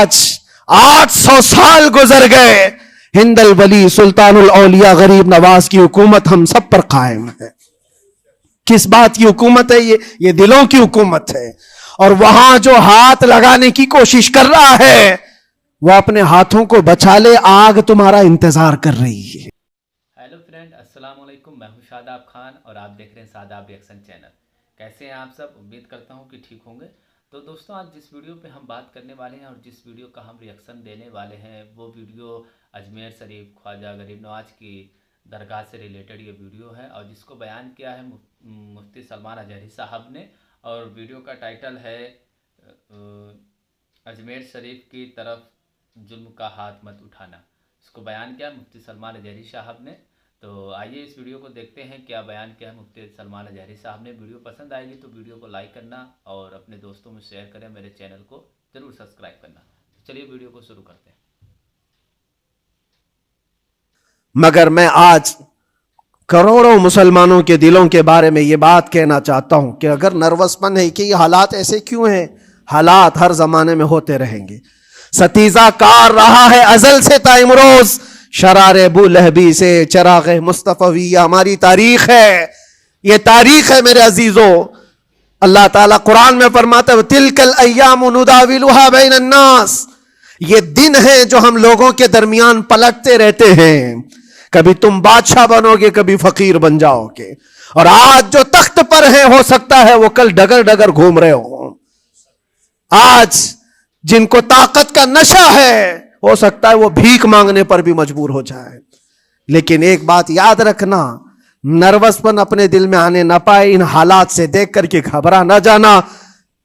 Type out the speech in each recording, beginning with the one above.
آج 800 سال گزر گئے، ہند الولی سلطان الاولیاء غریب نواز کی حکومت ہم سب پر قائم ہے۔ کس بات کی حکومت ہے یہ دلوں کی حکومت ہے۔ اور وہاں جو ہاتھ لگانے کی کوشش کر رہا ہے وہ اپنے ہاتھوں کو بچا لے، آگ تمہارا انتظار کر رہی ہے۔ ہیلو فرینڈ، السلام علیکم، میں ہوں شاداب خان اور آپ دیکھ رہے ہیں شاداب ریئیکشن چینل۔ کیسے ہیں آپ سب؟ امید کرتا ہوں کہ ٹھیک ہوں گے۔ تو دوستوں، آج جس ویڈیو پہ ہم بات کرنے والے ہیں اور جس ویڈیو کا ہم ریئیکشن دینے والے ہیں وہ ویڈیو اجمیر شریف خواجہ غریب نواز کی درگاہ سے ریلیٹڈ یہ ویڈیو ہے، اور جس کو بیان کیا ہے مفتی سلمان اظہری صاحب نے، اور ویڈیو کا ٹائٹل ہے اجمیر شریف کی طرف ظلم کا ہاتھ مت اٹھانا۔ اس کو بیان کیا مفتی سلمان اظہری صاحب نے۔ تو آئیے اس ویڈیو کو دیکھتے ہیں کیا بیان کیا ہے مفتی سلمان اظہری صاحب نے۔ ویڈیو پسند آئے گی تو ویڈیو کو لائک کرنا اور اپنے دوستوں میں شیئر کریں، میرے چینل کو ضرور سبسکرائب کرنا۔ چلیے ویڈیو کو شروع کرتے ہیں۔ مگر میں آج کروڑوں مسلمانوں کے دلوں کے بارے میں یہ بات کہنا چاہتا ہوں کہ اگر نروس پن ہے کہ یہ حالات ایسے کیوں ہیں، حالات ہر زمانے میں ہوتے رہیں گے۔ ستیزہ کار رہا ہے ازل سے تا امروز، شرار ابو لہبی سے چراغ مصطفی، یہ ہماری تاریخ ہے، یہ تاریخ ہے میرے عزیزوں۔ اللہ تعالیٰ قرآن میں فرماتا ہے تِلْكَ الْأَيَّامُ نُدَاوِلُهَا بَيْنَ النَّاسِ، یہ دن ہیں جو ہم لوگوں کے درمیان پلٹتے رہتے ہیں، کبھی تم بادشاہ بنو گے، کبھی فقیر بن جاؤ گے، اور آج جو تخت پر ہیں ہو سکتا ہے وہ کل ڈگر ڈگر گھوم رہے ہوں۔ آج جن کو طاقت کا نشہ ہے ہو سکتا ہے وہ بھیک مانگنے پر بھی مجبور ہو جائے۔ لیکن ایک بات یاد رکھنا، نروس پن اپنے دل میں آنے نہ پائے، ان حالات سے دیکھ کر کے گھبرا نہ جانا۔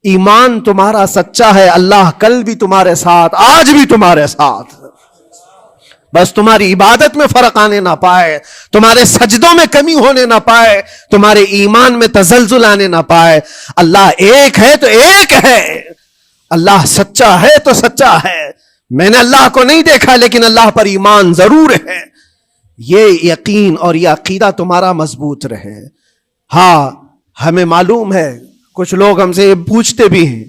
ایمان تمہارا سچا ہے، اللہ کل بھی تمہارے ساتھ، آج بھی تمہارے ساتھ، بس تمہاری عبادت میں فرق آنے نہ پائے، تمہارے سجدوں میں کمی ہونے نہ پائے، تمہارے ایمان میں تزلزل آنے نہ پائے۔ اللہ ایک ہے تو ایک ہے، اللہ سچا ہے تو سچا ہے۔ میں نے اللہ کو نہیں دیکھا لیکن اللہ پر ایمان ضرور ہے۔ یہ یقین اور یہ عقیدہ تمہارا مضبوط رہے۔ ہاں، ہمیں معلوم ہے، کچھ لوگ ہم سے یہ پوچھتے بھی ہیں،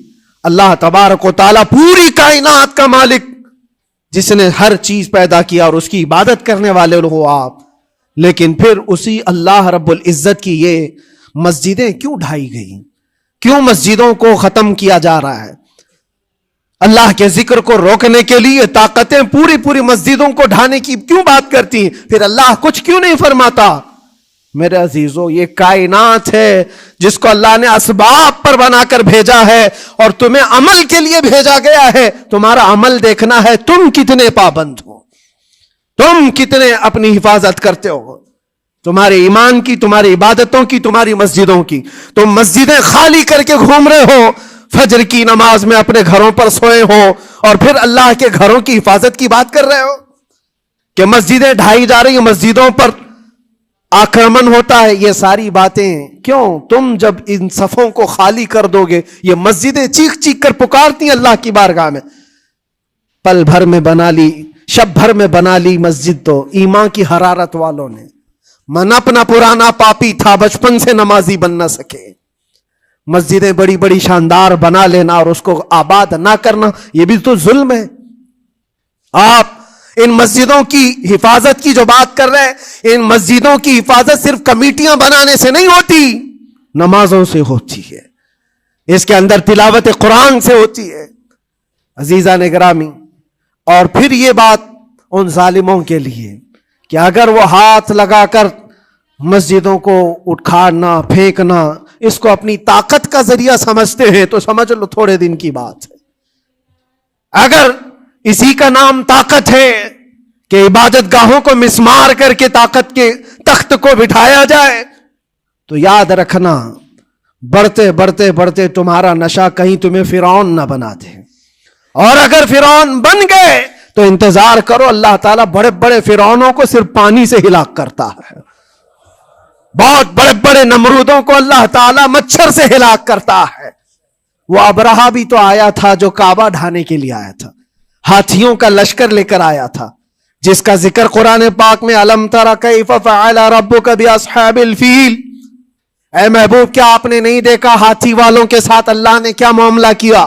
اللہ تبارک و تعالیٰ پوری کائنات کا مالک جس نے ہر چیز پیدا کیا اور اس کی عبادت کرنے والے ہو آپ، لیکن پھر اسی اللہ رب العزت کی یہ مسجدیں کیوں ڈھائی گئی؟ کیوں مسجدوں کو ختم کیا جا رہا ہے؟ اللہ کے ذکر کو روکنے کے لیے طاقتیں پوری مسجدوں کو ڈھانے کی کیوں بات کرتی ہیں؟ پھر اللہ کچھ کیوں نہیں فرماتا؟ میرے عزیزو، یہ کائنات ہے جس کو اللہ نے اسباب پر بنا کر بھیجا ہے اور تمہیں عمل کے لیے بھیجا گیا ہے۔ تمہارا عمل دیکھنا ہے، تم کتنے پابند ہو، تم کتنے اپنی حفاظت کرتے ہو، تمہارے ایمان کی، تمہاری عبادتوں کی، تمہاری مسجدوں کی۔ تم مسجدیں خالی کر کے گھوم رہے ہو، فجر کی نماز میں اپنے گھروں پر سوئے ہو، اور پھر اللہ کے گھروں کی حفاظت کی بات کر رہے ہو کہ مسجدیں ڈھائی جا رہی ہیں، مسجدوں پر آکرمن ہوتا ہے۔ یہ ساری باتیں کیوں؟ تم جب ان صفوں کو خالی کر دو گے، یہ مسجدیں چیخ چیخ کر پکارتی ہیں اللہ کی بارگاہ میں، پل بھر میں بنا لی، شب بھر میں بنا لی مسجد تو ایمان کی حرارت والوں نے۔ من اپنا پرانا پاپی تھا، بچپن سے نمازی بن نہ سکے۔ مسجدیں بڑی بڑی شاندار بنا لینا اور اس کو آباد نہ کرنا، یہ بھی تو ظلم ہے۔ آپ ان مسجدوں کی حفاظت کی جو بات کر رہے ہیں، ان مسجدوں کی حفاظت صرف کمیٹیاں بنانے سے نہیں ہوتی، نمازوں سے ہوتی ہے، اس کے اندر تلاوت قرآن سے ہوتی ہے۔ عزیزان گرامی، اور پھر یہ بات ان ظالموں کے لیے کہ اگر وہ ہاتھ لگا کر مسجدوں کو اٹھانا پھینکنا اس کو اپنی طاقت کا ذریعہ سمجھتے ہیں تو سمجھ لو تھوڑے دن کی بات ہے۔ اگر اسی کا نام طاقت ہے کہ عبادت گاہوں کو مسمار کر کے طاقت کے تخت کو بٹھایا جائے، تو یاد رکھنا بڑھتے بڑھتے بڑھتے تمہارا نشہ کہیں تمہیں فرعون نہ بنا دے، اور اگر فرعون بن گئے تو انتظار کرو، اللہ تعالیٰ بڑے بڑے فرعونوں کو صرف پانی سے ہلاک کرتا ہے، بہت بڑے بڑے نمرودوں کو اللہ تعالیٰ مچھر سے ہلاک کرتا ہے۔ وہ ابرہہ بھی تو آیا تھا جو کعبہ ڈھانے کے لیے آیا تھا، ہاتھیوں کا لشکر لے کر آیا تھا، جس کا ذکر قرآن پاک میں الم تر کیف فعل ربک باصحاب الفیل، اے محبوب کیا آپ نے نہیں دیکھا ہاتھی والوں کے ساتھ اللہ نے کیا معاملہ کیا؟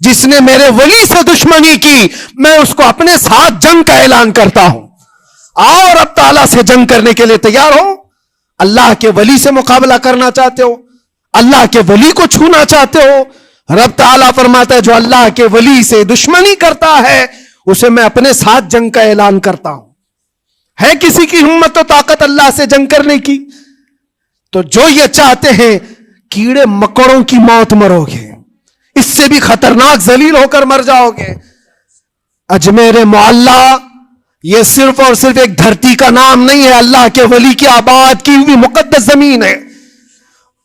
جس نے میرے ولی سے دشمنی کی میں اس کو اپنے ساتھ جنگ کا اعلان کرتا ہوں. اور اب تعالیٰ سے جنگ کرنے کے لیے تیار ہو. اللہ کے ولی سے مقابلہ کرنا چاہتے ہو, اللہ کے ولی کو چھونا چاہتے ہو, رب تعالیٰ فرماتا ہے جو اللہ کے ولی سے دشمنی کرتا ہے اسے میں اپنے ساتھ جنگ کا اعلان کرتا ہوں. ہے کسی کی ہمت و طاقت اللہ سے جنگ کرنے کی؟ تو جو یہ چاہتے ہیں کیڑے مکڑوں کی موت مرو گے, اس سے بھی خطرناک ذلیل ہو کر مر جاؤ گے. اجمیر معلیٰ یہ صرف اور صرف ایک دھرتی کا نام نہیں ہے, اللہ کے ولی کی آباد کی ہوئی مقدس زمین ہے.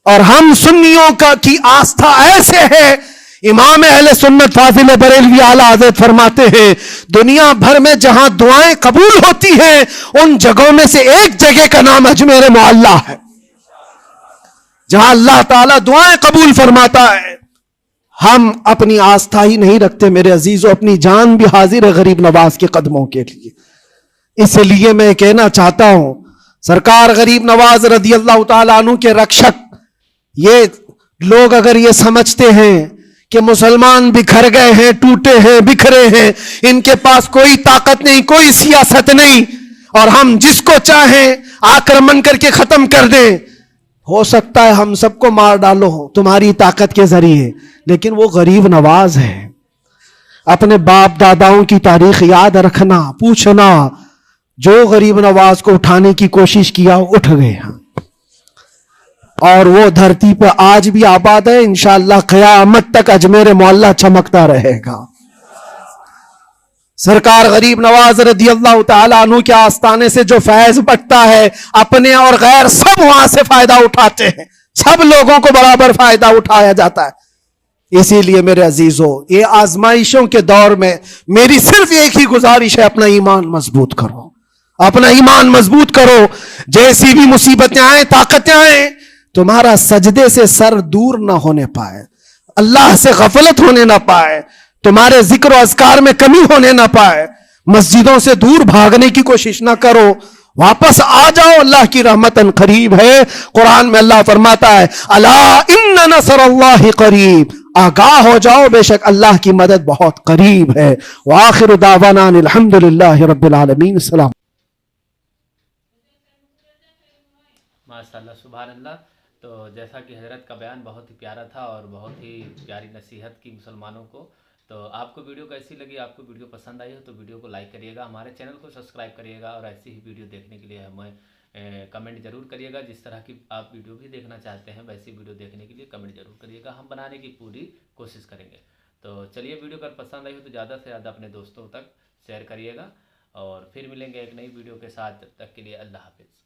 اور ہم سنیوں کی آستھا ایسے ہے, امام اہل سنت فاضل بریلوی اعلیٰ حضرت فرماتے ہیں دنیا بھر میں جہاں دعائیں قبول ہوتی ہیں ان جگہوں میں سے ایک جگہ کا نام اجمیر معلیٰ ہے, جہاں اللہ تعالیٰ دعائیں قبول فرماتا ہے. ہم اپنی آستھا ہی نہیں رکھتے میرے عزیزوں, اپنی جان بھی حاضر ہے غریب نواز کے قدموں کے لیے. اس لیے میں کہنا چاہتا ہوں سرکار غریب نواز رضی اللہ تعالیٰ عنہ کے رکشک, یہ لوگ اگر یہ سمجھتے ہیں کہ مسلمان بکھر گئے ہیں, ٹوٹے ہیں, بکھرے ہیں, ان کے پاس کوئی طاقت نہیں, کوئی سیاست نہیں, اور ہم جس کو چاہیں آکرمن کر کے ختم کر دیں, ہو سکتا ہے ہم سب کو مار ڈالو تمہاری طاقت کے ذریعے, لیکن وہ غریب نواز ہے. اپنے باپ داداؤں کی تاریخ یاد رکھنا, پوچھنا, جو غریب نواز کو اٹھانے کی کوشش کیا اٹھ گئے, اور وہ دھرتی پہ آج بھی آباد ہے. انشاءاللہ قیامت تک اجمیر معلیٰ چمکتا رہے گا. سرکار غریب نواز رضی اللہ تعالیٰ عنہ کے آستانے سے جو فیض بٹتا ہے اپنے اور غیر سب وہاں سے فائدہ اٹھاتے ہیں, سب لوگوں کو برابر فائدہ اٹھایا جاتا ہے. اسی لیے میرے عزیزوں یہ آزمائشوں کے دور میں میری صرف ایک ہی گزارش ہے, اپنا ایمان مضبوط کرو, اپنا ایمان مضبوط کرو. جیسی بھی مصیبتیں آئیں, طاقتیں آئیں, تمہارا سجدے سے سر دور نہ ہونے پائے, اللہ سے غفلت ہونے نہ پائے, تمہارے ذکر و اذکار میں کمی ہونے نہ پائے, مسجدوں سے دور بھاگنے کی کوشش نہ کرو, واپس آ جاؤ, اللہ کی رحمت قریب ہے. قرآن میں اللہ فرماتا ہے الا ان نصر اللہ قریب, آگاہ ہو جاؤ بے شک اللہ کی مدد بہت قریب ہے. وآخر دعوانا الحمدللہ رب العالمین. السلام. ماشاءاللہ, سبحان اللہ. تو جیسا کہ حضرت کا بیان بہت ہی پیارا تھا اور بہت ہی پیاری نصیحت کی مسلمانوں کو. تو آپ کو ویڈیو کیسی لگی؟ آپ کو ویڈیو پسند آئی ہو تو ویڈیو کو لائک کریے گا, ہمارے چینل کو سبسکرائب کریے گا, اور ایسی ہی ویڈیو دیکھنے کے لیے ہمیں کمنٹ ضرور کریے گا. جس طرح کی آپ ویڈیو بھی دیکھنا چاہتے ہیں ویسی ویڈیو دیکھنے کے لیے کمنٹ ضرور کریے گا, ہم بنانے کی پوری کوشش کریں گے. تو چلیے, ویڈیو اگر پسند آئی ہو تو زیادہ سے زیادہ اپنے دوستوں تک شیئر کریے گا, اور پھر ملیں گے ایک نئی ویڈیو کے ساتھ. تب تک کے لیے اللہ حافظ.